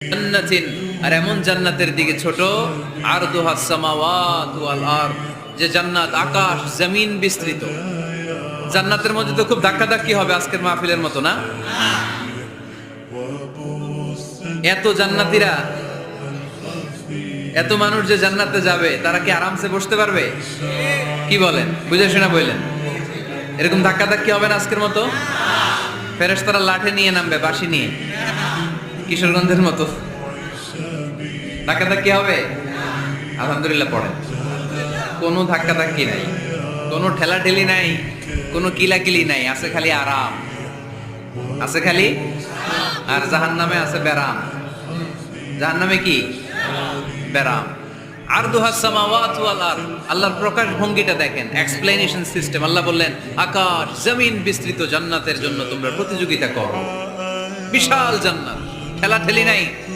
জান্নাতিন, আর এমন জান্নাতের দিকে ছোট, আরদুহাস সামাওয়াতু ওয়াল আরদ, যে জান্নাত আকাশ জমিন বিস্তৃত। জান্নাতের মধ্যে তো খুব ধাক্কাধাক্কি হবে আজকের মাহফিলের মতো না? এত জান্নাতীরা, এত মানুষ যে জান্নাতে যাবে, তারা কি আরামসে বসতে পারবে? কি বলেন, বুঝে শোনা বললেন? এরকম ধাক্কাধাক্কি হবে না আজকের মতো? ফেরেশতারা লাঠি নিয়ে নামবে, বাঁশি নিয়ে, কিশোরগঞ্জের মতো ধাক্কাধাক্কি হবে? আলহামদুলিল্লাহ পড়েন। কোনো ধাক্কাধাক্কি নাই, কোনো ঠেলাঠেলি নাই, কোনো কিলাকিলি নাই, আছে খালি আরাম, আছে খালি। আর জাহান্নামে আছে ব্যারাম। জাহান্নামে কি? ব্যারাম। আরদুহাস সামাওয়াতু ওয়াল আরদ, আল্লাহর প্রকাশ ভঙ্গিটা দেখেন, এক্সপ্লেনেশন সিস্টেম। আল্লাহ বললেন, আকাশ জমিন বিস্তৃত জান্নাতের জন্য তোমরা প্রতিযোগিতা করো। বিশাল জান্নাত, ঠেলাঠেলি নাই।